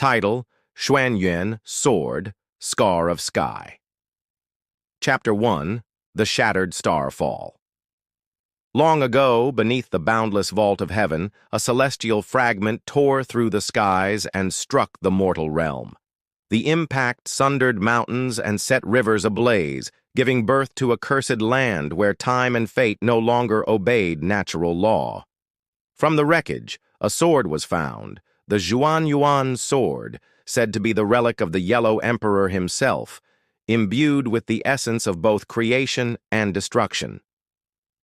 Title: Xuan-Yuan Sword, Scar of Sky. Chapter 1: The Shattered Starfall. Long ago, beneath the boundless vault of heaven, a celestial fragment tore through the skies and struck the mortal realm. The impact sundered mountains and set rivers ablaze, giving birth to a cursed land where time and fate no longer obeyed natural law. From the wreckage, a sword was found, the Xuan-Yuan Sword, said to be the relic of the Yellow Emperor himself, imbued with the essence of both creation and destruction.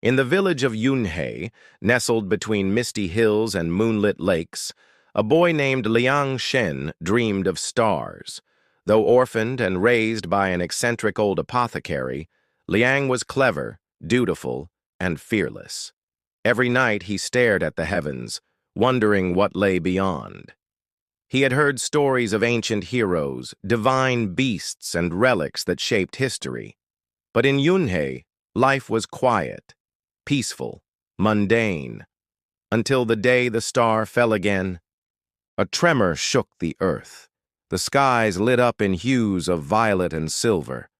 In the village of Yunhe, nestled between misty hills and moonlit lakes, a boy named Liang Shen dreamed of stars. Though orphaned and raised by an eccentric old apothecary, Liang was clever, dutiful, and fearless. Every night he stared at the heavens, wondering what lay beyond. He had heard stories of ancient heroes, divine beasts, and relics that shaped history. But in Yunhe, life was quiet, peaceful, mundane, until the day the star fell again. A tremor shook the earth. The skies lit up in hues of violet and silver.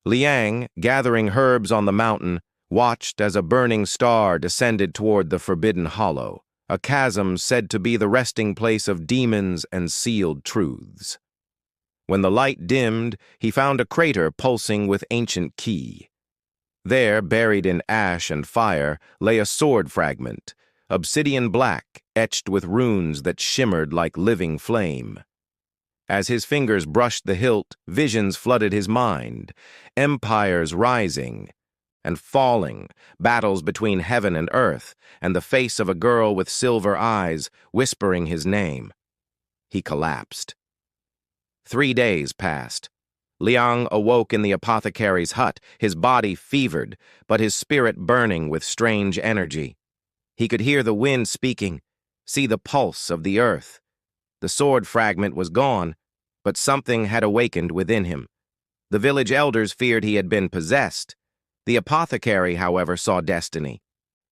Liang, gathering herbs on the mountain, watched as a burning star descended toward the Forbidden Hollow, a chasm said to be the resting place of demons and sealed truths. When the light dimmed, he found a crater pulsing with ancient ki. There, buried in ash and fire, lay a sword fragment, obsidian black, etched with runes that shimmered like living flame. As his fingers brushed the hilt, visions flooded his mind, empires rising and falling, battles between heaven and earth, and the face of a girl with silver eyes whispering his name. He collapsed. 3 days passed. Liang awoke in the apothecary's hut, his body fevered, but his spirit burning with strange energy. He could hear the wind speaking, see the pulse of the earth. The sword fragment was gone, but something had awakened within him. The village elders feared he had been possessed. The apothecary, however, saw destiny.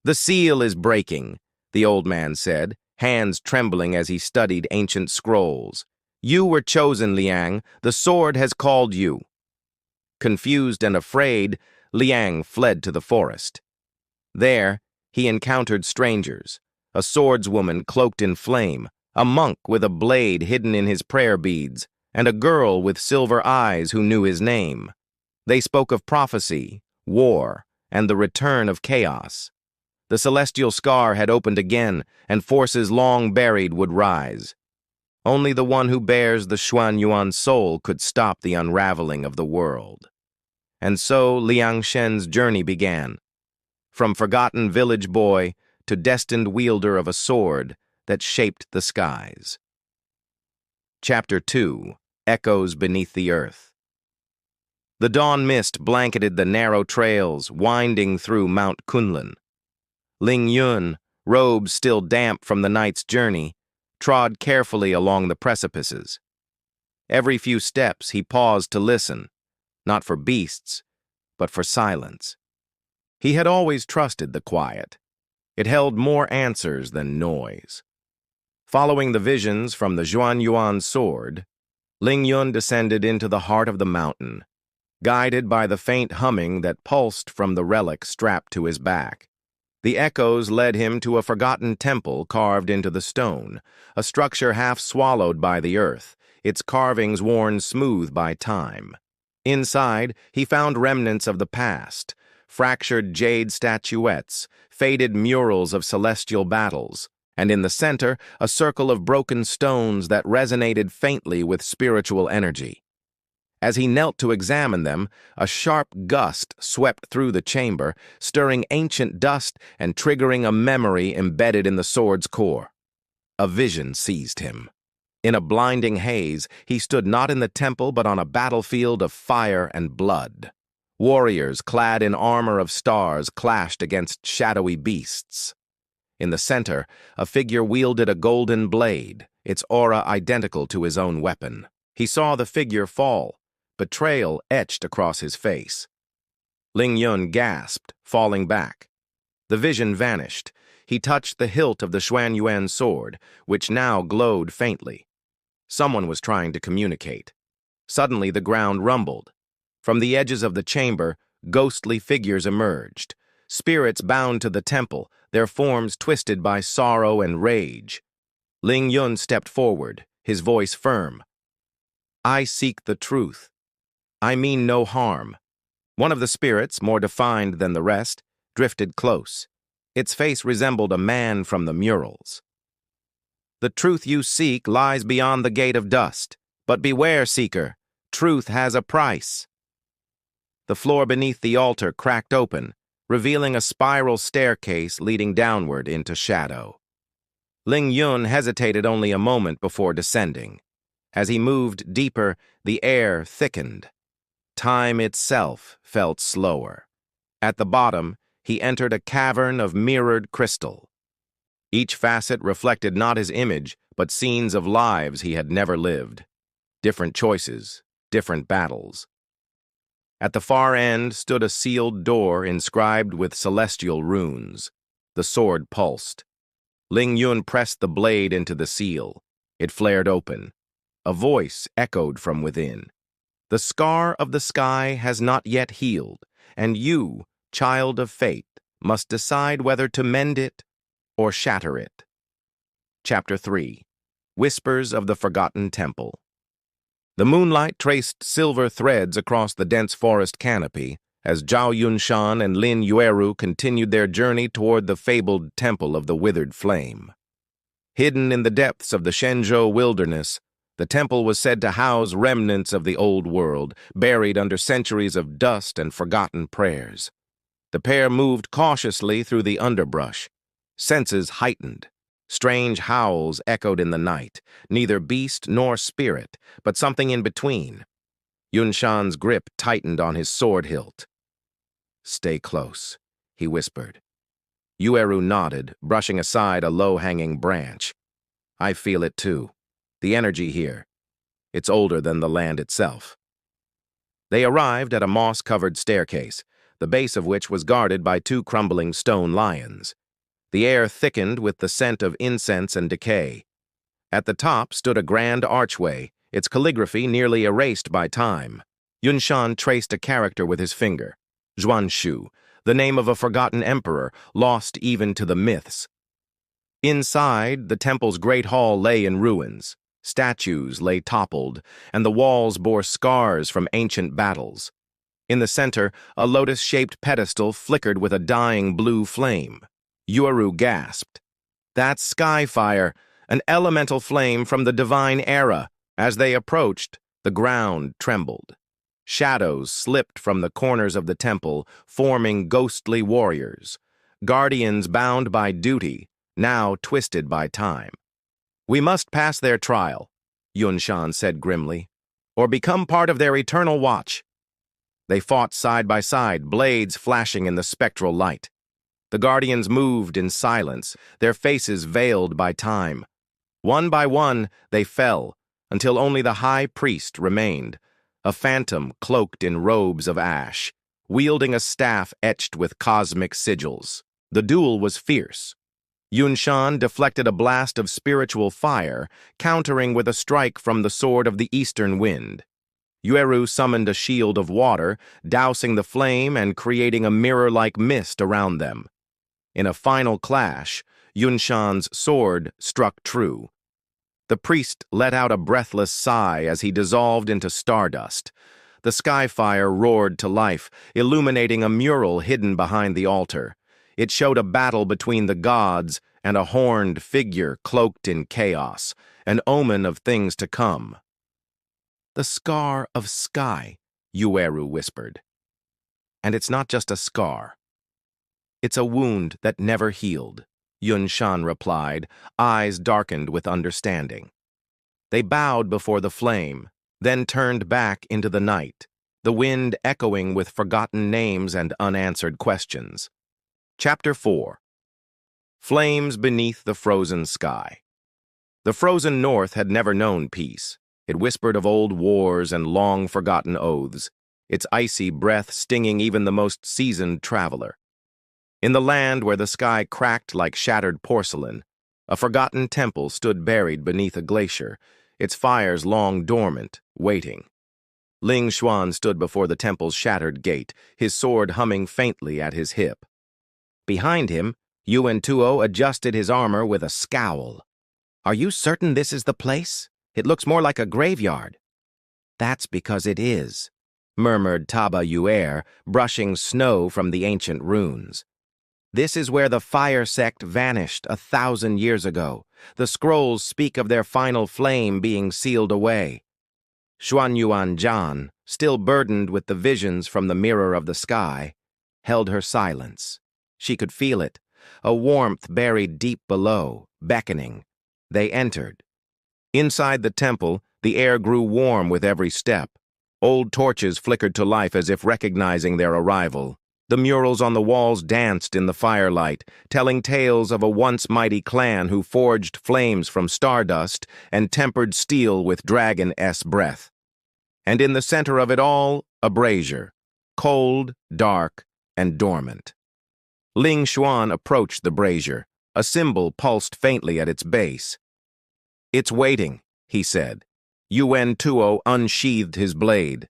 "The seal is breaking," the old man said, hands trembling as he studied ancient scrolls. "You were chosen, Liang. The sword has called you." Confused and afraid, Liang fled to the forest. There, he encountered strangers, a swordswoman cloaked in flame, a monk with a blade hidden in his prayer beads, and a girl with silver eyes who knew his name. They spoke of prophecy, war, and the return of chaos. The celestial scar had opened again, and forces long buried would rise. Only the one who bears the Xuan-Yuan soul could stop the unraveling of the world. And so Liang Shen's journey began, from forgotten village boy to destined wielder of a sword that shaped the skies. Chapter 2: Echoes Beneath the Earth. The dawn mist blanketed the narrow trails winding through Mount Kunlun. Ling Yun, robes still damp from the night's journey, trod carefully along the precipices. Every few steps he paused to listen, not for beasts, but for silence. He had always trusted the quiet. It held more answers than noise. Following the visions from the Xuan-Yuan Sword, Ling Yun descended into the heart of the mountain, guided by the faint humming that pulsed from the relic strapped to his back. The echoes led him to a forgotten temple carved into the stone, a structure half swallowed by the earth, its carvings worn smooth by time. Inside, he found remnants of the past, fractured jade statuettes, faded murals of celestial battles, and in the center, a circle of broken stones that resonated faintly with spiritual energy. As he knelt to examine them, a sharp gust swept through the chamber, stirring ancient dust and triggering a memory embedded in the sword's core. A vision seized him. In a blinding haze, he stood not in the temple but on a battlefield of fire and blood. Warriors clad in armor of stars clashed against shadowy beasts. In the center, a figure wielded a golden blade, its aura identical to his own weapon. He saw the figure fall, betrayal etched across his face. Ling Yun gasped, falling back. The vision vanished. He touched the hilt of the Xuan-Yuan sword, which now glowed faintly. Someone was trying to communicate. Suddenly, the ground rumbled. From the edges of the chamber, ghostly figures emerged. Spirits bound to the temple, their forms twisted by sorrow and rage. Ling Yun stepped forward, his voice firm. "I seek the truth. I mean no harm." One of the spirits, more defined than the rest, drifted close. Its face resembled a man from the murals. "The truth you seek lies beyond the gate of dust. But beware, seeker. Truth has a price." The floor beneath the altar cracked open, revealing a spiral staircase leading downward into shadow. Ling Yun hesitated only a moment before descending. As he moved deeper, the air thickened. Time itself felt slower. At the bottom, he entered a cavern of mirrored crystal. Each facet reflected not his image, but scenes of lives he had never lived. Different choices, different battles. At the far end stood a sealed door inscribed with celestial runes. The sword pulsed. Ling Yun pressed the blade into the seal. It flared open. A voice echoed from within. "The scar of the sky has not yet healed, and you, child of fate, must decide whether to mend it or shatter it." Chapter 3. Whispers of the Forgotten Temple. The moonlight traced silver threads across the dense forest canopy as Zhao Yunshan and Lin Yueru continued their journey toward the fabled Temple of the Withered Flame. Hidden in the depths of the Shenzhou wilderness, the temple was said to house remnants of the old world, buried under centuries of dust and forgotten prayers. The pair moved cautiously through the underbrush, senses heightened. Strange howls echoed in the night, neither beast nor spirit, but something in between. Yunshan's grip tightened on his sword hilt. "Stay close," he whispered. Yueru nodded, brushing aside a low-hanging branch. "I feel it too. The energy here. It's older than the land itself." They arrived at a moss-covered staircase, the base of which was guarded by two crumbling stone lions. The air thickened with the scent of incense and decay. At the top stood a grand archway, its calligraphy nearly erased by time. Yunshan traced a character with his finger. Zhuanshu, the name of a forgotten emperor, lost even to the myths. Inside, the temple's great hall lay in ruins. Statues lay toppled, and the walls bore scars from ancient battles. In the center, a lotus-shaped pedestal flickered with a dying blue flame. Yueru gasped. "That's skyfire, an elemental flame from the divine era." As they approached, the ground trembled. Shadows slipped from the corners of the temple, forming ghostly warriors. Guardians bound by duty, now twisted by time. "We must pass their trial," Yunshan said grimly, "or become part of their eternal watch." They fought side by side, blades flashing in the spectral light. The guardians moved in silence, their faces veiled by time. One by one, they fell, until only the high priest remained, a phantom cloaked in robes of ash, wielding a staff etched with cosmic sigils. The duel was fierce. Yunshan deflected a blast of spiritual fire, countering with a strike from the sword of the eastern wind. Yueru summoned a shield of water, dousing the flame and creating a mirror-like mist around them. In a final clash, Yunshan's sword struck true. The priest let out a breathless sigh as he dissolved into stardust. The skyfire roared to life, illuminating a mural hidden behind the altar. It showed a battle between the gods and a horned figure cloaked in chaos, an omen of things to come. "The scar of sky," Yueru whispered. "And it's not just a scar. It's a wound that never healed," Yunshan replied, eyes darkened with understanding. They bowed before the flame, then turned back into the night, the wind echoing with forgotten names and unanswered questions. Chapter 4. Flames Beneath the Frozen Sky. The frozen north had never known peace. It whispered of old wars and long-forgotten oaths, its icy breath stinging even the most seasoned traveler. In the land where the sky cracked like shattered porcelain, a forgotten temple stood buried beneath a glacier, its fires long dormant, waiting. Ling Xuan stood before the temple's shattered gate, his sword humming faintly at his hip. Behind him, Yuan Tuo adjusted his armor with a scowl. "Are you certain this is the place? It looks more like a graveyard." "That's because it is," murmured Taba Yuer, brushing snow from the ancient runes. "This is where the fire sect vanished 1,000 years ago. The scrolls speak of their final flame being sealed away." Xuan-Yuan Zhan, still burdened with the visions from the mirror of the sky, held her silence. She could feel it, a warmth buried deep below, beckoning. They entered. Inside the temple, the air grew warm with every step. Old torches flickered to life as if recognizing their arrival. The murals on the walls danced in the firelight, telling tales of a once mighty clan who forged flames from stardust and tempered steel with dragon-s breath. And in the center of it all, a brazier, cold, dark, and dormant. Ling Xuan approached the brazier. A symbol pulsed faintly at its base. "It's waiting," he said. Yuan Tuo unsheathed his blade.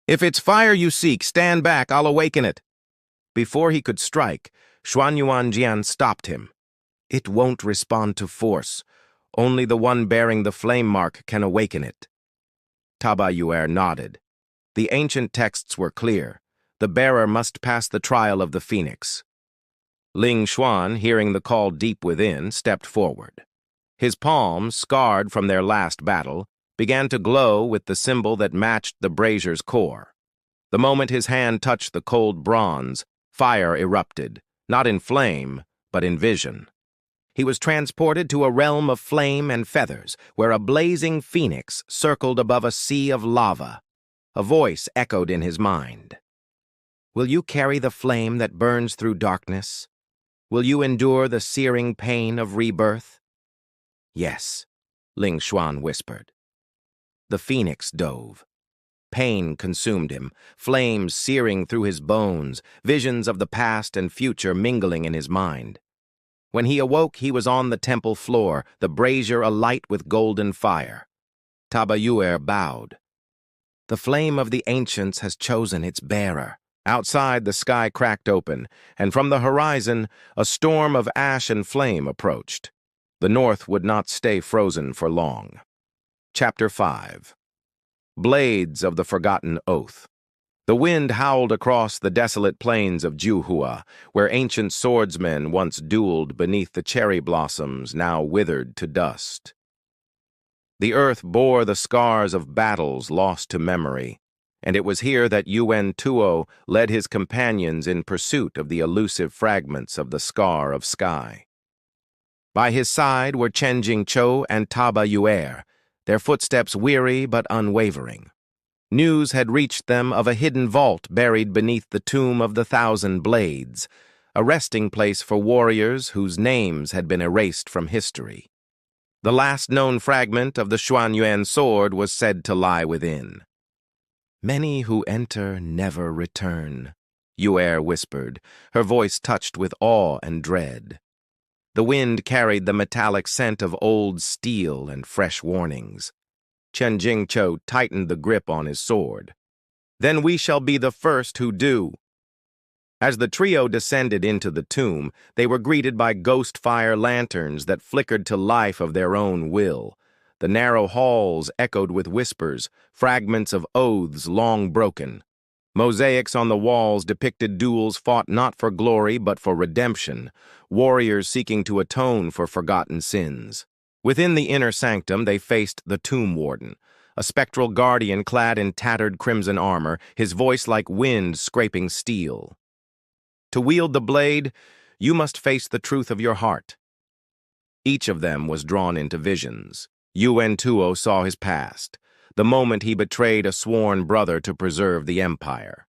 "If it's fire you seek, stand back, I'll awaken it." Before he could strike, Xuan-Yuan Jian stopped him. "It won't respond to force. Only the one bearing the flame mark can awaken it." Taba Yuer nodded. The ancient texts were clear. The bearer must pass the trial of the phoenix. Ling Xuan, hearing the call deep within, stepped forward. His palms, scarred from their last battle, began to glow with the symbol that matched the brazier's core. The moment his hand touched the cold bronze, fire erupted, not in flame, but in vision. He was transported to a realm of flame and feathers, where a blazing phoenix circled above a sea of lava. A voice echoed in his mind. "Will you carry the flame that burns through darkness? Will you endure the searing pain of rebirth?" "Yes," Ling Xuan whispered. The phoenix dove. Pain consumed him, flames searing through his bones, visions of the past and future mingling in his mind. When he awoke, he was on the temple floor, the brazier alight with golden fire. Taba Yuer bowed. "The flame of the ancients has chosen its bearer." Outside, the sky cracked open, and from the horizon, a storm of ash and flame approached. The north would not stay frozen for long. Chapter 5. Blades of the Forgotten Oath. The wind howled across the desolate plains of Juhua, where ancient swordsmen once dueled beneath the cherry blossoms now withered to dust. The earth bore the scars of battles lost to memory, and it was here that Yuan Tuo led his companions in pursuit of the elusive fragments of the scar of sky. By his side were Chen Jingqiu and Taba Yuer, their footsteps weary but unwavering. News had reached them of a hidden vault buried beneath the tomb of the 1,000 Blades, a resting place for warriors whose names had been erased from history. The last known fragment of the Xuan-Yuan Sword was said to lie within. "Many who enter never return," Yuer whispered, her voice touched with awe and dread. The wind carried the metallic scent of old steel and fresh warnings. Chen Jingqiu tightened the grip on his sword. "Then we shall be the first who do." As the trio descended into the tomb, they were greeted by ghost fire lanterns that flickered to life of their own will. The narrow halls echoed with whispers, fragments of oaths long broken. Mosaics on the walls depicted duels fought not for glory but for redemption, warriors seeking to atone for forgotten sins. Within the inner sanctum they faced the tomb warden, a spectral guardian clad in tattered crimson armor, his voice like wind scraping steel. "To wield the blade, you must face the truth of your heart." Each of them was drawn into visions. Yuan Tuo saw his past, the moment he betrayed a sworn brother to preserve the empire.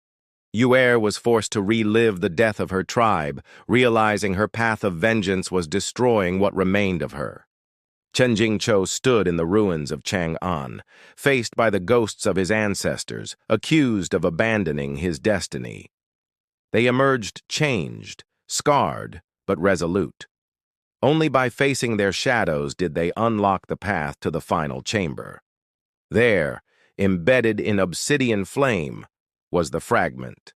Yuer was forced to relive the death of her tribe, realizing her path of vengeance was destroying what remained of her. Chen Jingqiu stood in the ruins of Chang'an, faced by the ghosts of his ancestors, accused of abandoning his destiny. They emerged changed, scarred, but resolute. Only by facing their shadows did they unlock the path to the final chamber. There, embedded in obsidian flame, was the fragment.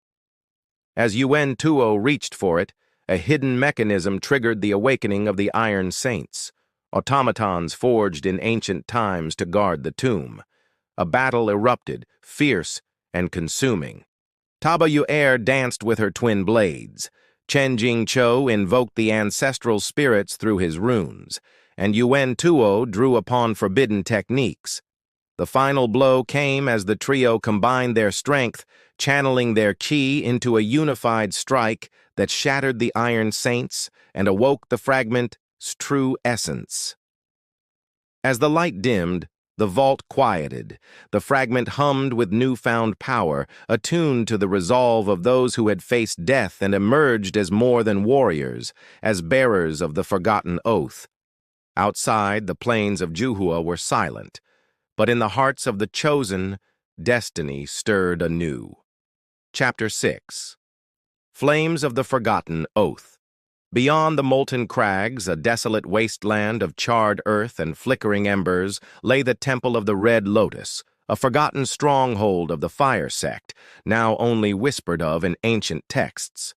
As Yuan-Tuo reached for it, a hidden mechanism triggered the awakening of the Iron Saints, automatons forged in ancient times to guard the tomb. A battle erupted, fierce and consuming. Taba Yu'er danced with her twin blades. Chen Jingqiu invoked the ancestral spirits through his runes, and Yuan-Tuo drew upon forbidden techniques. The final blow came as the trio combined their strength, channeling their qi into a unified strike that shattered the Iron Saints and awoke the fragment's true essence. As the light dimmed, the vault quieted. The fragment hummed with newfound power, attuned to the resolve of those who had faced death and emerged as more than warriors, as bearers of the forgotten oath. Outside, the plains of Juhua were silent, but in the hearts of the chosen, destiny stirred anew. Chapter 6. Flames of the Forgotten Oath. Beyond the molten crags, a desolate wasteland of charred earth and flickering embers, lay the Temple of the Red Lotus, a forgotten stronghold of the Fire Sect, now only whispered of in ancient texts.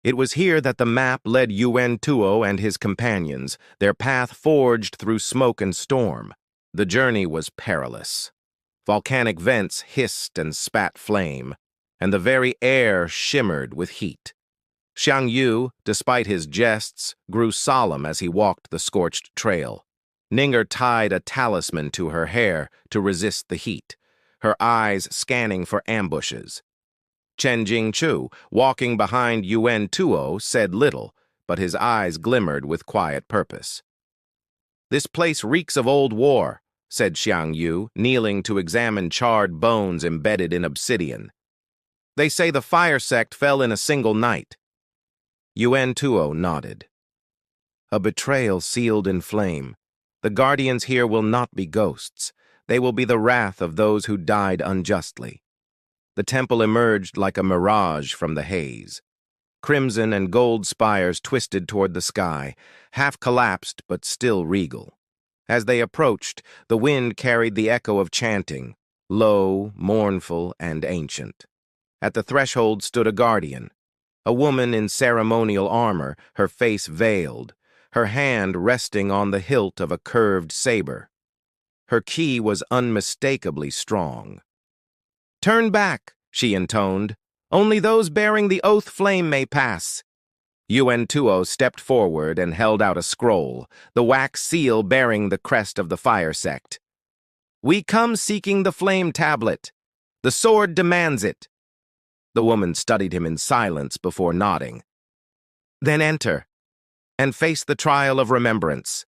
It was here that the map led Yuan-Tuo and his companions, their path forged through smoke and storm. The journey was perilous. Volcanic vents hissed and spat flame, and the very air shimmered with heat. Xiang Yu, despite his jests, grew solemn as he walked the scorched trail. Ninger tied a talisman to her hair to resist the heat, her eyes scanning for ambushes. Chen Jingqiu, walking behind Yuan-Tuo, said little, but his eyes glimmered with quiet purpose. "This place reeks of old war," said Xiang Yu, kneeling to examine charred bones embedded in obsidian. "They say the Fire Sect fell in a single night." Yuan-Tuo nodded. "A betrayal sealed in flame. The guardians here will not be ghosts. They will be the wrath of those who died unjustly." The temple emerged like a mirage from the haze. Crimson and gold spires twisted toward the sky, half collapsed but still regal. As they approached, the wind carried the echo of chanting, low, mournful, and ancient. At the threshold stood a guardian, a woman in ceremonial armor, her face veiled, her hand resting on the hilt of a curved saber. Her ki was unmistakably strong. "Turn back," she intoned. "Only those bearing the oath flame may pass." Yuan-Tuo stepped forward and held out a scroll, the wax seal bearing the crest of the Fire Sect. "We come seeking the flame tablet. The sword demands it." The woman studied him in silence before nodding. "Then enter, and face the trial of remembrance."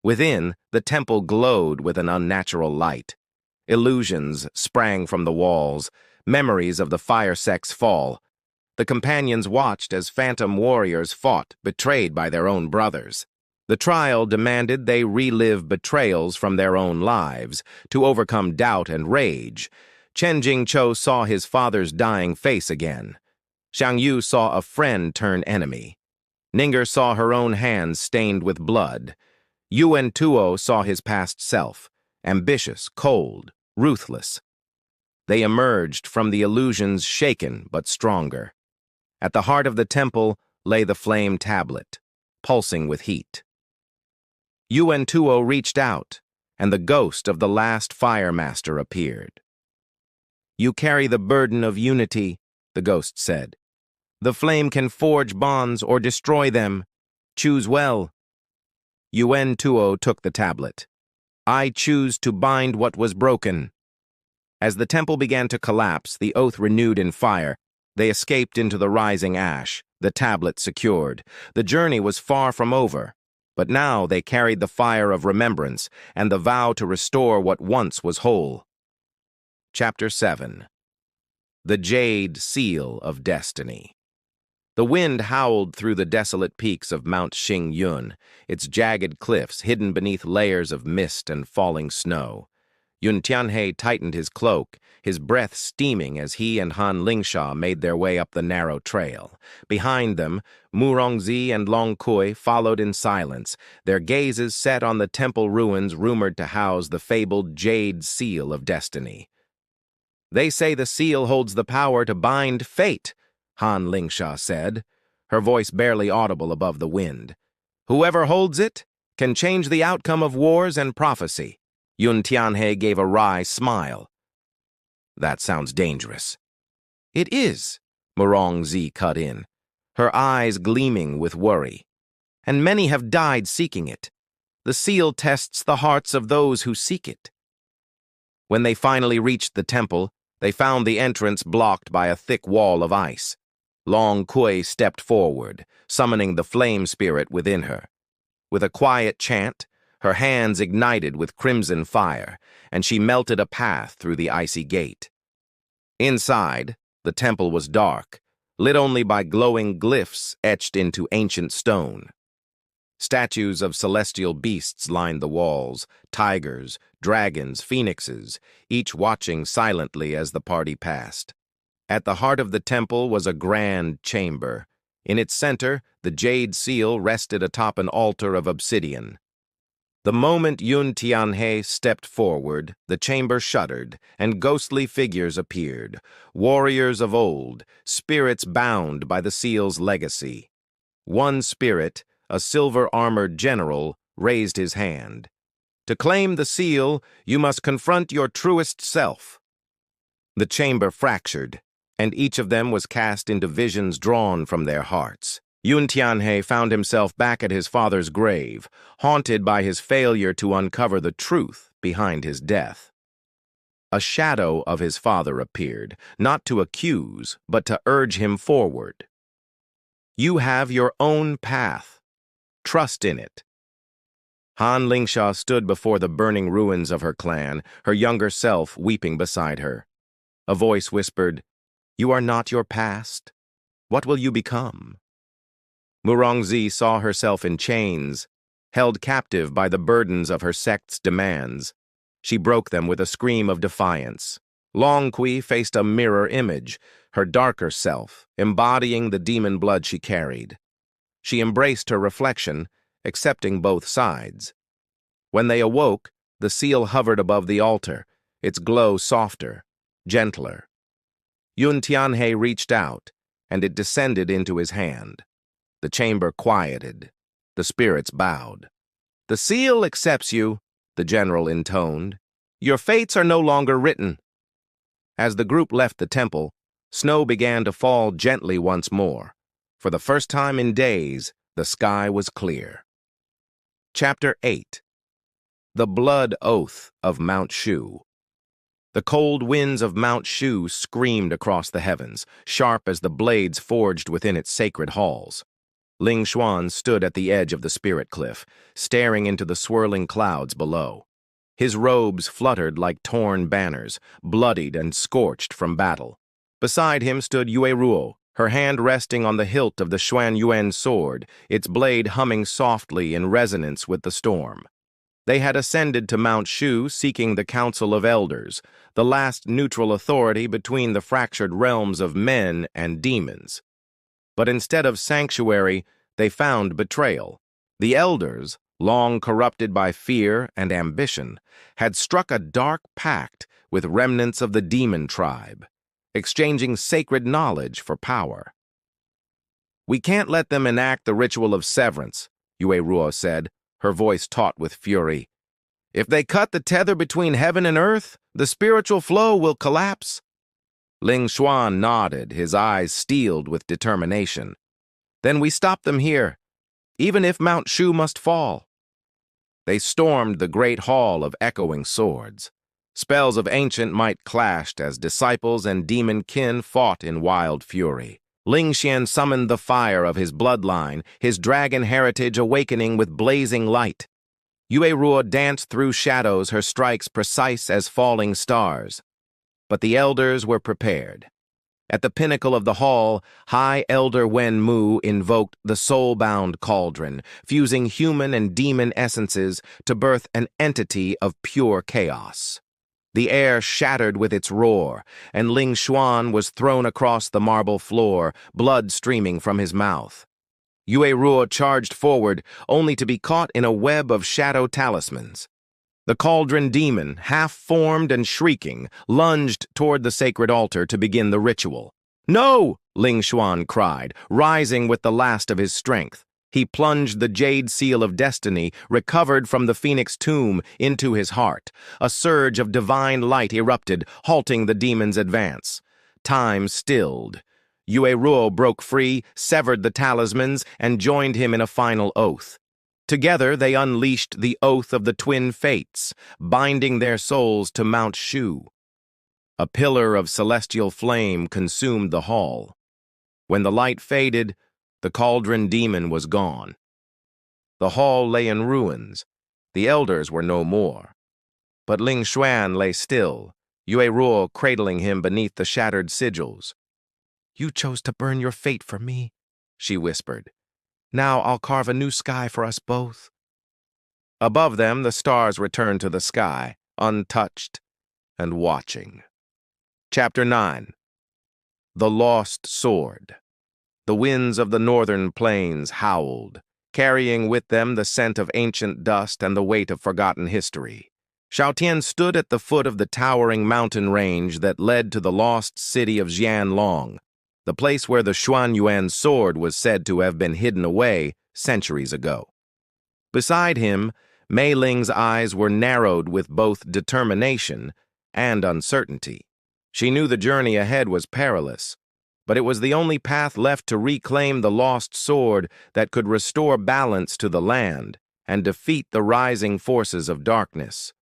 Within, the temple glowed with an unnatural light. Illusions sprang from the walls, memories of the Fire Sect's fall. The companions watched as phantom warriors fought, betrayed by their own brothers. The trial demanded they relive betrayals from their own lives, to overcome doubt and rage. Chen Jingqiu saw his father's dying face again. Xiang Yu saw a friend turn enemy. Ninger saw her own hands stained with blood. Yuan-Tuo saw his past self, ambitious, cold, ruthless. They emerged from the illusions shaken but stronger. At the heart of the temple lay the flame tablet, pulsing with heat. Yuan-Tuo reached out, and the ghost of the last fire master appeared. "You carry the burden of unity," the ghost said. "The flame can forge bonds or destroy them. Choose well." Yuan-Tuo took the tablet. "I choose to bind what was broken." As the temple began to collapse, the oath renewed in fire. They escaped into the rising ash, the tablet secured. The journey was far from over, but now they carried the fire of remembrance and the vow to restore what once was whole. Chapter 7. The Jade Seal of Destiny. The wind howled through the desolate peaks of Mount Xingyun, its jagged cliffs hidden beneath layers of mist and falling snow. Yun Tianhe tightened his cloak, his breath steaming as he and Han Lingsha made their way up the narrow trail. Behind them, Murongzi and Long Kui followed in silence, their gazes set on the temple ruins rumored to house the fabled Jade Seal of Destiny. "They say the seal holds the power to bind fate," Han Lingsha said, her voice barely audible above the wind. "Whoever holds it can change the outcome of wars and prophecy." Yun Tianhe gave a wry smile. "That sounds dangerous." "It is," Murongzi cut in, her eyes gleaming with worry. "And many have died seeking it. The seal tests the hearts of those who seek it." When they finally reached the temple, they found the entrance blocked by a thick wall of ice. Long Kui stepped forward, summoning the flame spirit within her. With a quiet chant, her hands ignited with crimson fire, and she melted a path through the icy gate. Inside, the temple was dark, lit only by glowing glyphs etched into ancient stone. Statues of celestial beasts lined the walls, tigers, dragons, phoenixes, each watching silently as the party passed. At the heart of the temple was a grand chamber. In its center, the jade seal rested atop an altar of obsidian. The moment Yun Tianhe stepped forward, the chamber shuddered, and ghostly figures appeared, warriors of old, spirits bound by the seal's legacy. One spirit, a silver-armored general, raised his hand. "To claim the seal, you must confront your truest self." The chamber fractured, and each of them was cast into visions drawn from their hearts. Yun Tianhe found himself back at his father's grave, haunted by his failure to uncover the truth behind his death. A shadow of his father appeared, not to accuse, but to urge him forward. "You have your own path. Trust in it." Han Lingsha stood before the burning ruins of her clan, her younger self weeping beside her. A voice whispered, "You are not your past. What will you become?" Murongzi saw herself in chains, held captive by the burdens of her sect's demands. She broke them with a scream of defiance. Long Kui faced a mirror image, her darker self, embodying the demon blood she carried. She embraced her reflection, accepting both sides. When they awoke, the seal hovered above the altar, its glow softer, gentler. Yun Tianhe reached out, and it descended into his hand. The chamber quieted. The spirits bowed. "The seal accepts you," the general intoned. "Your fates are no longer written." As the group left the temple, snow began to fall gently once more. For the first time in days, the sky was clear. Chapter 8. The Blood Oath of Mount Shu. The cold winds of Mount Shu screamed across the heavens, sharp as the blades forged within its sacred halls. Ling Xuan stood at the edge of the spirit cliff, staring into the swirling clouds below. His robes fluttered like torn banners, bloodied and scorched from battle. Beside him stood Yue Ruo, her hand resting on the hilt of the Xuan-Yuan Sword, its blade humming softly in resonance with the storm. They had ascended to Mount Shu seeking the Council of Elders, the last neutral authority between the fractured realms of men and demons. But instead of sanctuary, they found betrayal. The elders, long corrupted by fear and ambition, had struck a dark pact with remnants of the demon tribe, exchanging sacred knowledge for power. "We can't let them enact the ritual of severance," Yue Ruo said, her voice taut with fury. "If they cut the tether between heaven and earth, the spiritual flow will collapse." Ling Xuan nodded, his eyes steeled with determination. "Then we stop them here, even if Mount Shu must fall." They stormed the great hall of echoing swords. Spells of ancient might clashed as disciples and demon kin fought in wild fury. Ling Xian summoned the fire of his bloodline, his dragon heritage awakening with blazing light. Yue Ruo danced through shadows, her strikes precise as falling stars. But the elders were prepared. At the pinnacle of the hall, High Elder Wen Mu invoked the soul-bound cauldron, fusing human and demon essences to birth an entity of pure chaos. The air shattered with its roar, and Ling Xuan was thrown across the marble floor, blood streaming from his mouth. Yue Ruo charged forward, only to be caught in a web of shadow talismans. The cauldron demon, half-formed and shrieking, lunged toward the sacred altar to begin the ritual. "No!" Ling Xuan cried, rising with the last of his strength. He plunged the jade seal of destiny, recovered from the phoenix tomb, into his heart. A surge of divine light erupted, halting the demon's advance. Time stilled. Yue Ruo broke free, severed the talismans, and joined him in a final oath. Together they unleashed the oath of the twin fates, binding their souls to Mount Shu. A pillar of celestial flame consumed the hall. When the light faded, the cauldron demon was gone. The hall lay in ruins. The elders were no more. But Ling Xuan lay still, Yue Ruo cradling him beneath the shattered sigils. "You chose to burn your fate for me," she whispered. "Now I'll carve a new sky for us both." Above them, the stars returned to the sky, untouched and watching. Chapter 9. The Lost Sword. The winds of the northern plains howled, carrying with them the scent of ancient dust and the weight of forgotten history. Shao Tian stood at the foot of the towering mountain range that led to the lost city of Jianlong, the place where the Xuan-Yuan Sword was said to have been hidden away centuries ago. Beside him, Mei Ling's eyes were narrowed with both determination and uncertainty. She knew the journey ahead was perilous, but it was the only path left to reclaim the lost sword that could restore balance to the land and defeat the rising forces of darkness.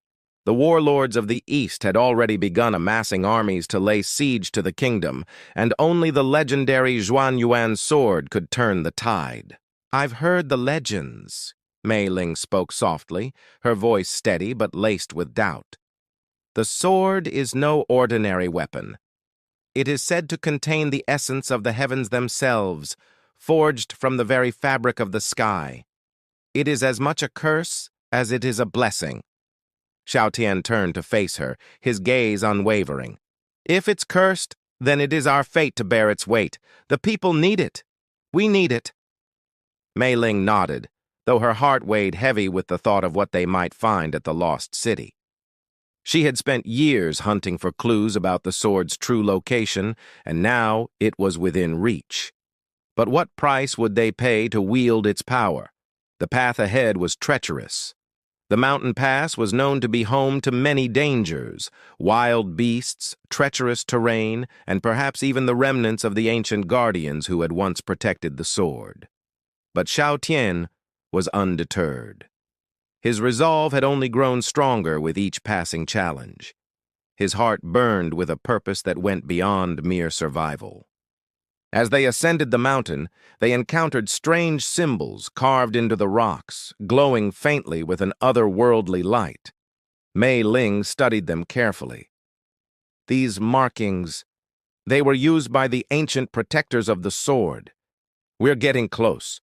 The warlords of the East had already begun amassing armies to lay siege to the kingdom, and only the legendary Xuan-Yuan Sword could turn the tide. "I've heard the legends," Mei Ling spoke softly, her voice steady but laced with doubt. "The sword is no ordinary weapon. It is said to contain the essence of the heavens themselves, forged from the very fabric of the sky. It is as much a curse as it is a blessing." Shao Tian turned to face her, his gaze unwavering. "If it's cursed, then it is our fate to bear its weight. The people need it. We need it." Mei Ling nodded, though her heart weighed heavy with the thought of what they might find at the lost city. She had spent years hunting for clues about the sword's true location, and now it was within reach. But what price would they pay to wield its power? The path ahead was treacherous. The mountain pass was known to be home to many dangers, wild beasts, treacherous terrain, and perhaps even the remnants of the ancient guardians who had once protected the sword. But Shao Tian was undeterred. His resolve had only grown stronger with each passing challenge. His heart burned with a purpose that went beyond mere survival. As they ascended the mountain, they encountered strange symbols carved into the rocks, glowing faintly with an otherworldly light. Mei Ling studied them carefully. These markings, they were used by the ancient protectors of the sword. "We're getting close."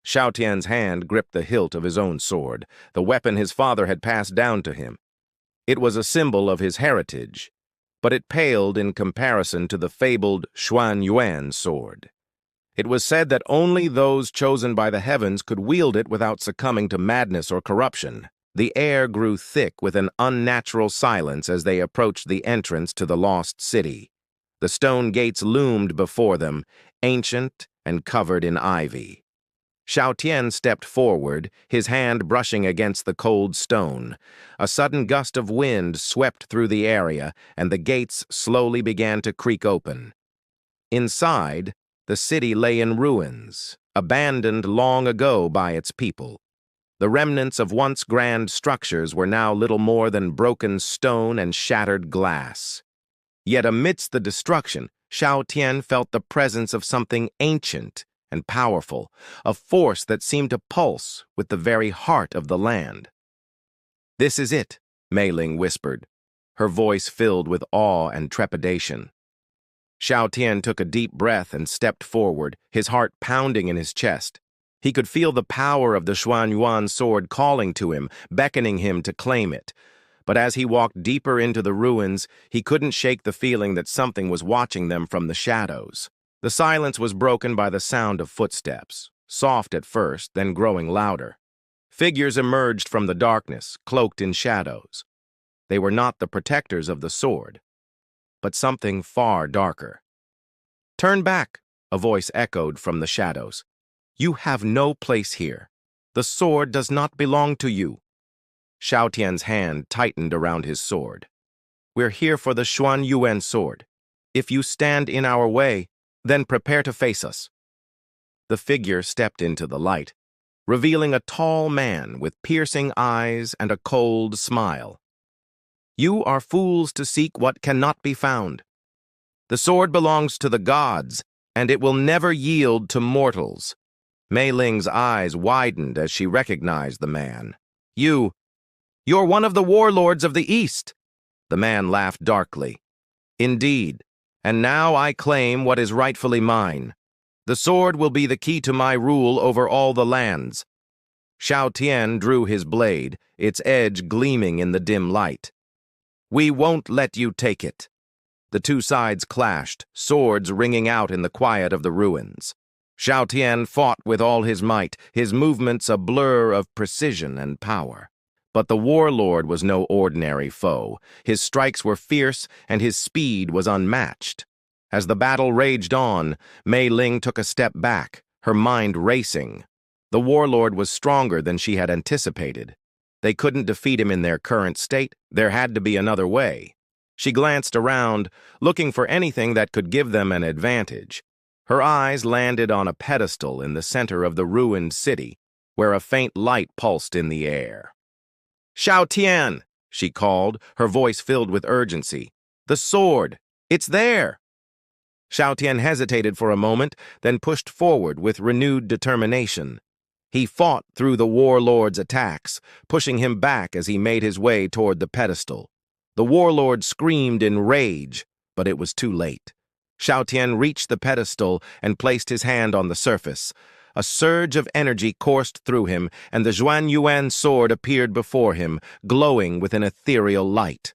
Shao Tian's hand gripped the hilt of his own sword, the weapon his father had passed down to him. It was a symbol of his heritage, but it paled in comparison to the fabled Xuan-Yuan Sword. It was said that only those chosen by the heavens could wield it without succumbing to madness or corruption. The air grew thick with an unnatural silence as they approached the entrance to the lost city. The stone gates loomed before them, ancient and covered in ivy. Shao Tian stepped forward, his hand brushing against the cold stone. A sudden gust of wind swept through the area, and the gates slowly began to creak open. Inside, the city lay in ruins, abandoned long ago by its people. The remnants of once grand structures were now little more than broken stone and shattered glass. Yet amidst the destruction, Shao Tian felt the presence of something ancient and powerful, a force that seemed to pulse with the very heart of the land. "This is it," Mei Ling whispered, her voice filled with awe and trepidation. Shao Tian took a deep breath and stepped forward, his heart pounding in his chest. He could feel the power of the Xuan-Yuan Sword calling to him, beckoning him to claim it. But as he walked deeper into the ruins, he couldn't shake the feeling that something was watching them from the shadows. The silence was broken by the sound of footsteps, soft at first, then growing louder. Figures emerged from the darkness, cloaked in shadows. They were not the protectors of the sword, but something far darker. "Turn back," a voice echoed from the shadows. "You have no place here. The sword does not belong to you." Shao Tian's hand tightened around his sword. "We're here for the Xuan-Yuan Sword. If you stand in our way, then prepare to face us." The figure stepped into the light, revealing a tall man with piercing eyes and a cold smile. "You are fools to seek what cannot be found. The sword belongs to the gods, and it will never yield to mortals." Mei Ling's eyes widened as she recognized the man. You're one of the warlords of the East." The man laughed darkly. "Indeed, and now I claim what is rightfully mine. The sword will be the key to my rule over all the lands." Shao Tian drew his blade, its edge gleaming in the dim light. "We won't let you take it." The two sides clashed, swords ringing out in the quiet of the ruins. Shao Tian fought with all his might, his movements a blur of precision and power. But the warlord was no ordinary foe. His strikes were fierce, and his speed was unmatched. As the battle raged on, Mei Ling took a step back, her mind racing. The warlord was stronger than she had anticipated. They couldn't defeat him in their current state. There had to be another way. She glanced around, looking for anything that could give them an advantage. Her eyes landed on a pedestal in the center of the ruined city, where a faint light pulsed in the air. "Shao Tian," she called, her voice filled with urgency. "The sword! It's there!" Shao Tian hesitated for a moment, then pushed forward with renewed determination. He fought through the warlord's attacks, pushing him back as he made his way toward the pedestal. The warlord screamed in rage, but it was too late. Shao Tian reached the pedestal and placed his hand on the surface. A surge of energy coursed through him, and the Xuan-Yuan sword appeared before him, glowing with an ethereal light.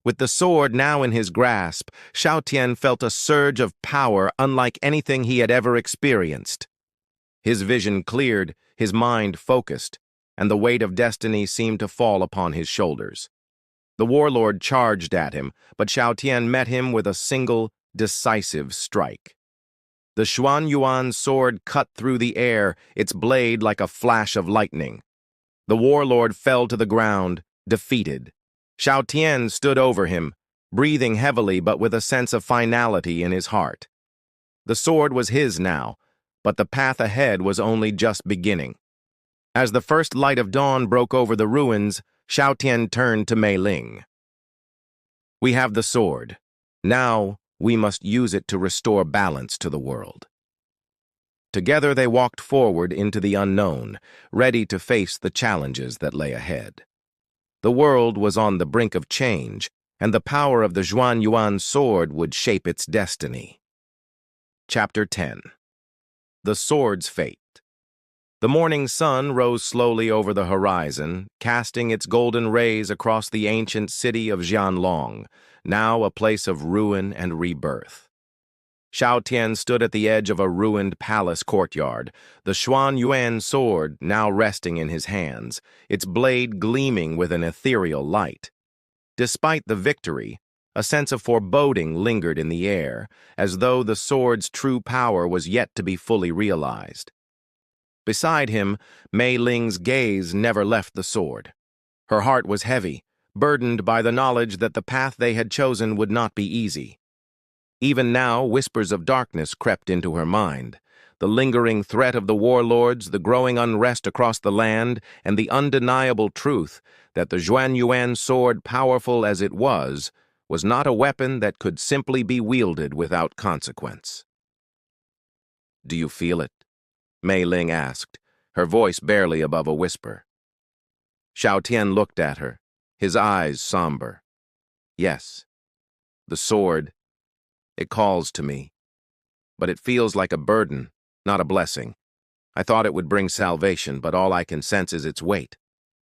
With the sword now in his grasp, Shao Tian felt a surge of power unlike anything he had ever experienced. His vision cleared, his mind focused, and the weight of destiny seemed to fall upon his shoulders. The warlord charged at him, but Shao Tian met him with a single, decisive strike. The Xuan-Yuan sword cut through the air, its blade like a flash of lightning. The warlord fell to the ground, defeated. Shao Tian stood over him, breathing heavily but with a sense of finality in his heart. The sword was his now, but the path ahead was only just beginning. As the first light of dawn broke over the ruins, Shao Tian turned to Mei Ling. "We have the sword. Now, we must use it to restore balance to the world." Together they walked forward into the unknown, ready to face the challenges that lay ahead. The world was on the brink of change, and the power of the Xuan-Yuan sword would shape its destiny. Chapter 10. The Sword's Fate. The morning sun rose slowly over the horizon, casting its golden rays across the ancient city of Jianlong, now a place of ruin and rebirth. Shao Tian stood at the edge of a ruined palace courtyard, the Xuan-Yuan sword now resting in his hands, its blade gleaming with an ethereal light. Despite the victory, a sense of foreboding lingered in the air, as though the sword's true power was yet to be fully realized. Beside him, Mei Ling's gaze never left the sword. Her heart was heavy, burdened by the knowledge that the path they had chosen would not be easy. Even now, whispers of darkness crept into her mind. The lingering threat of the warlords, the growing unrest across the land, and the undeniable truth that the Xuan-Yuan sword, powerful as it was not a weapon that could simply be wielded without consequence. "Do you feel it?" Mei Ling asked, her voice barely above a whisper. Shao Tian looked at her, his eyes somber. "Yes, the sword, it calls to me, but it feels like a burden, not a blessing. I thought it would bring salvation, but all I can sense is its weight,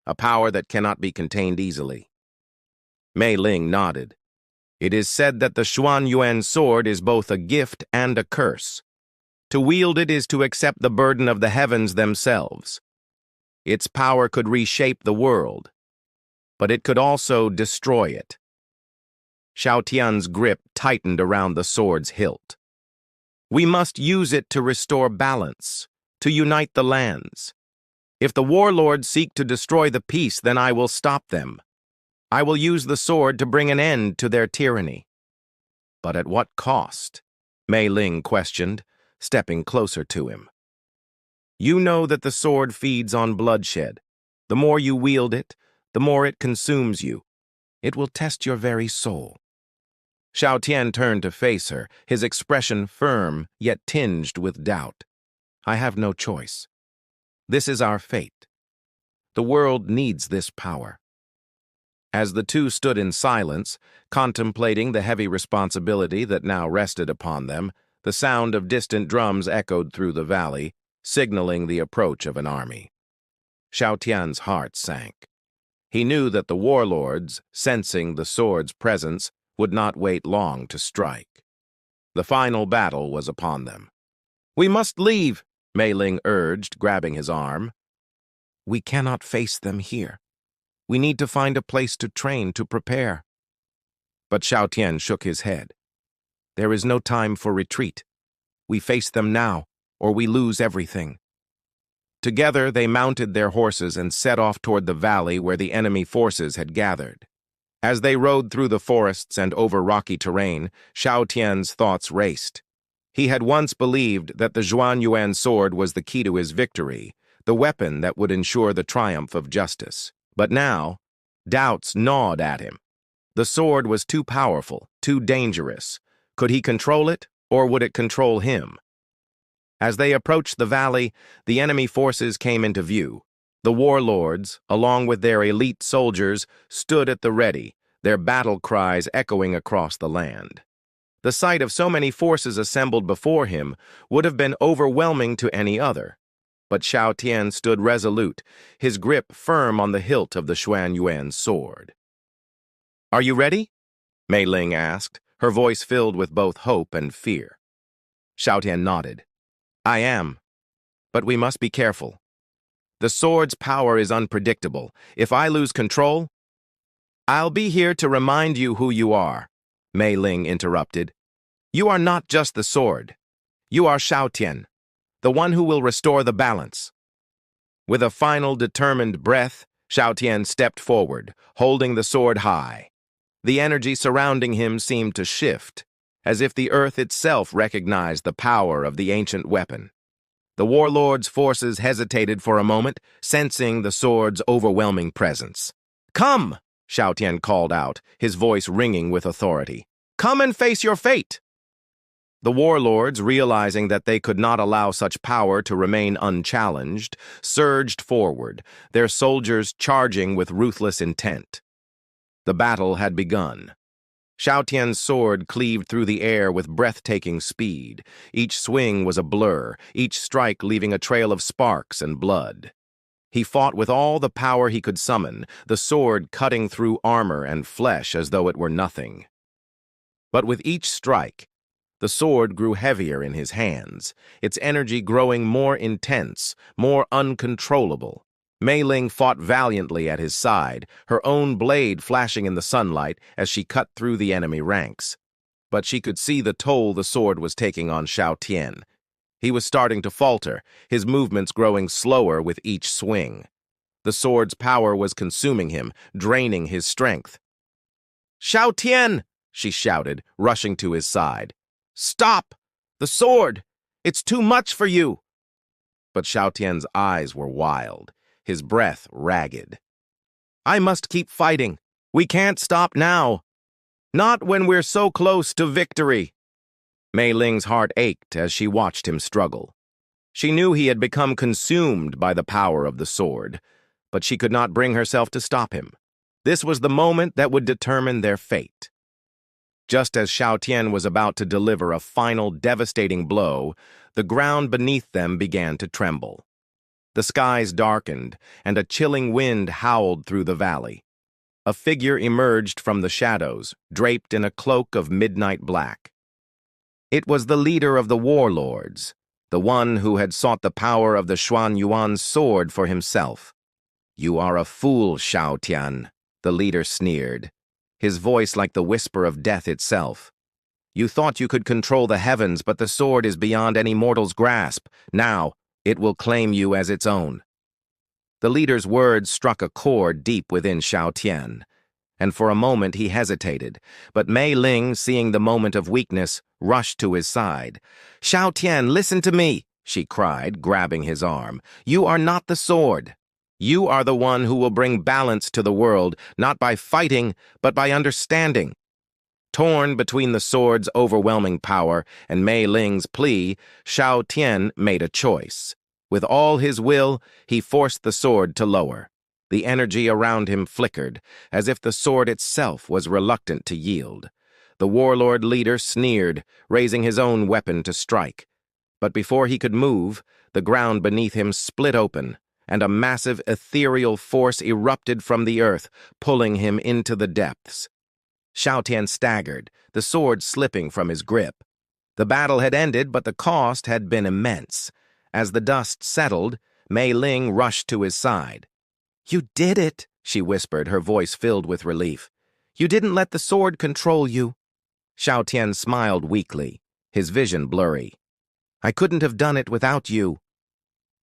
a power that cannot be contained easily." Mei Ling nodded. It is said that the Xuan-Yuan Sword is both a gift and a curse. To wield it is to accept the burden of the heavens themselves. Its power could reshape the world, but it could also destroy it. Shao Tian's grip tightened around the sword's hilt. We must use it to restore balance, to unite the lands. If the warlords seek to destroy the peace, then I will stop them. I will use the sword to bring an end to their tyranny. But at what cost? Mei Ling questioned, stepping closer to him. You know that the sword feeds on bloodshed. The more you wield it, the more it consumes you. It will test your very soul. Shao Tian turned to face her, his expression firm yet tinged with doubt. I have no choice. This is our fate. The world needs this power. As the two stood in silence, contemplating the heavy responsibility that now rested upon them, the sound of distant drums echoed through the valley, signaling the approach of an army. Shao Tian's heart sank. He knew that the warlords, sensing the sword's presence, would not wait long to strike. The final battle was upon them. We must leave, Mei Ling urged, grabbing his arm. We cannot face them here. We need to find a place to train, to prepare. But Shao Tian shook his head. There is no time for retreat. We face them now, or we lose everything. Together they mounted their horses and set off toward the valley where the enemy forces had gathered. As they rode through the forests and over rocky terrain, Shao Tian's thoughts raced. He had once believed that the Xuan-Yuan Sword was the key to his victory, the weapon that would ensure the triumph of justice. But now, doubts gnawed at him. The sword was too powerful, too dangerous. Could he control it, or would it control him? As they approached the valley, the enemy forces came into view. The warlords, along with their elite soldiers, stood at the ready, their battle cries echoing across the land. The sight of so many forces assembled before him would have been overwhelming to any other. But Shao Tian stood resolute, his grip firm on the hilt of the Xuan-Yuan sword. Are you ready? Mei Ling asked, her voice filled with both hope and fear. Shao Tian nodded. I am, but we must be careful. The sword's power is unpredictable. If I lose control, I'll be here to remind you who you are, Mei Ling interrupted. You are not just the sword. You are Shao Tian, the one who will restore the balance. With a final determined breath, Shao Tian stepped forward, holding the sword high. The energy surrounding him seemed to shift, as if the earth itself recognized the power of the ancient weapon. The warlord's forces hesitated for a moment, sensing the sword's overwhelming presence. Come, Shao Tian called out, his voice ringing with authority. Come and face your fate! The warlords, realizing that they could not allow such power to remain unchallenged, surged forward, their soldiers charging with ruthless intent. The battle had begun. Shao Tian's sword cleaved through the air with breathtaking speed. Each swing was a blur, each strike leaving a trail of sparks and blood. He fought with all the power he could summon, the sword cutting through armor and flesh as though it were nothing. But with each strike, the sword grew heavier in his hands, its energy growing more intense, more uncontrollable. Mei Ling fought valiantly at his side, her own blade flashing in the sunlight as she cut through the enemy ranks. But she could see the toll the sword was taking on Shao Tian. He was starting to falter, his movements growing slower with each swing. The sword's power was consuming him, draining his strength. Shao Tian! She shouted, rushing to his side. Stop! The sword! It's too much for you! But Shao Tian's eyes were wild, his breath ragged. I must keep fighting. We can't stop now. Not when we're so close to victory. Mei Ling's heart ached as she watched him struggle. She knew he had become consumed by the power of the sword, but she could not bring herself to stop him. This was the moment that would determine their fate. Just as Shao Tian was about to deliver a final devastating blow, the ground beneath them began to tremble. The skies darkened, and a chilling wind howled through the valley. a figure emerged from the shadows, draped in a cloak of midnight black. It was the leader of the warlords, the one who had sought the power of the Xuan-Yuan Sword for himself. "You are a fool, Shao Tian," the leader sneered, his voice like the whisper of death itself. "You thought you could control the heavens, but the sword is beyond any mortal's grasp. Now, it will claim you as its own." The leader's words struck a chord deep within Shao Tian, and for a moment he hesitated, but Mei Ling, seeing the moment of weakness, rushed to his side. "Shao Tian, listen to me," she cried, grabbing his arm. "You are not the sword. You are the one who will bring balance to the world, not by fighting, but by understanding." Torn between the sword's overwhelming power and Mei Ling's plea, Shao Tian made a choice. With all his will, he forced the sword to lower. The energy around him flickered, as if the sword itself was reluctant to yield. The warlord leader sneered, raising his own weapon to strike. But before he could move, the ground beneath him split open, and a massive ethereal force erupted from the earth, pulling him into the depths. Shao Tian staggered, the sword slipping from his grip. The battle had ended, but the cost had been immense. As the dust settled, Mei Ling rushed to his side. "You did it," she whispered, her voice filled with relief. "You didn't let the sword control you." Shao Tian smiled weakly, his vision blurry. "I couldn't have done it without you."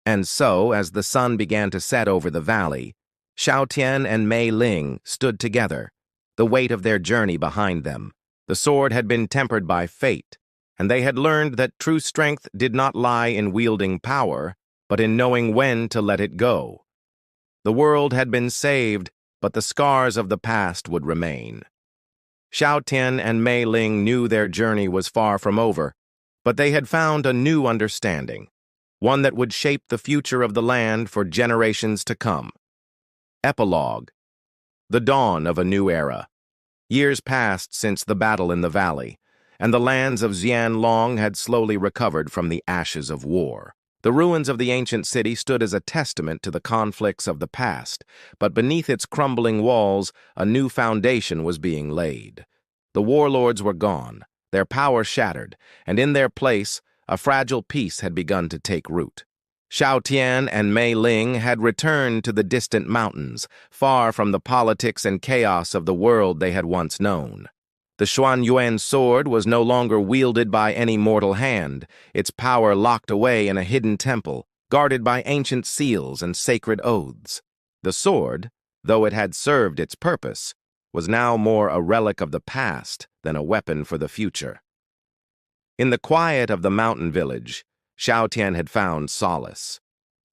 And so, as the sun began to set over the valley, Shao Tian and Mei Ling stood together, the weight of their journey behind them. The sword had been tempered by fate, and they had learned that true strength did not lie in wielding power, but in knowing when to let it go. The world had been saved, but the scars of the past would remain. Shao Tian and Mei Ling knew their journey was far from over, but they had found a new understanding, one that would shape the future of the land for generations to come. Epilogue. The dawn of a new era. Years passed since the battle in the valley, and the lands of Xianlong had slowly recovered from the ashes of war. The ruins of the ancient city stood as a testament to the conflicts of the past, but beneath its crumbling walls, a new foundation was being laid. The warlords were gone, their power shattered, and in their place, a fragile peace had begun to take root. Shao Tian and Mei Ling had returned to the distant mountains, far from the politics and chaos of the world they had once known. The Xuan-Yuan Sword was no longer wielded by any mortal hand, its power locked away in a hidden temple, guarded by ancient seals and sacred oaths. The sword, though it had served its purpose, was now more a relic of the past than a weapon for the future. In the quiet of the mountain village, Shao Tian had found solace.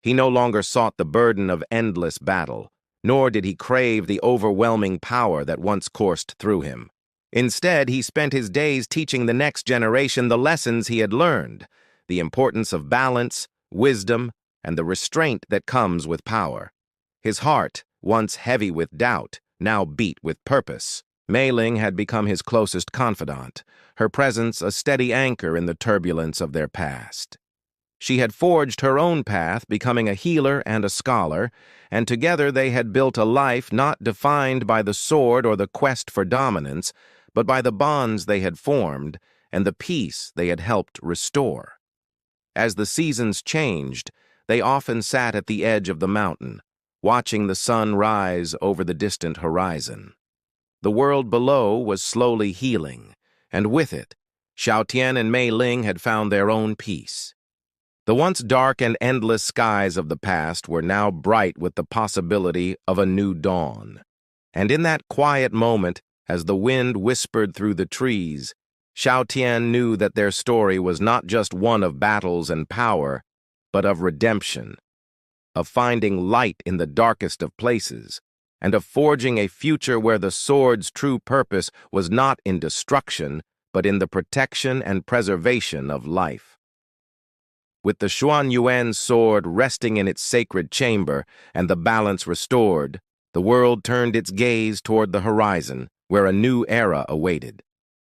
He no longer sought the burden of endless battle, nor did he crave the overwhelming power that once coursed through him. Instead, he spent his days teaching the next generation the lessons he had learned, the importance of balance, wisdom, and the restraint that comes with power. His heart, once heavy with doubt, now beat with purpose. Mei Ling had become his closest confidant, her presence a steady anchor in the turbulence of their past. She had forged her own path, becoming a healer and a scholar, and together they had built a life not defined by the sword or the quest for dominance, but by the bonds they had formed and the peace they had helped restore. As the seasons changed, they often sat at the edge of the mountain, watching the sun rise over the distant horizon. The world below was slowly healing, and with it, Shao Tian and Mei Ling had found their own peace. The once dark and endless skies of the past were now bright with the possibility of a new dawn. And in that quiet moment, as the wind whispered through the trees, Shao Tian knew that their story was not just one of battles and power, but of redemption, of finding light in the darkest of places, and of forging a future where the sword's true purpose was not in destruction, but in the protection and preservation of life. With the Xuan-Yuan Sword resting in its sacred chamber and the balance restored, the world turned its gaze toward the horizon, where a new era awaited.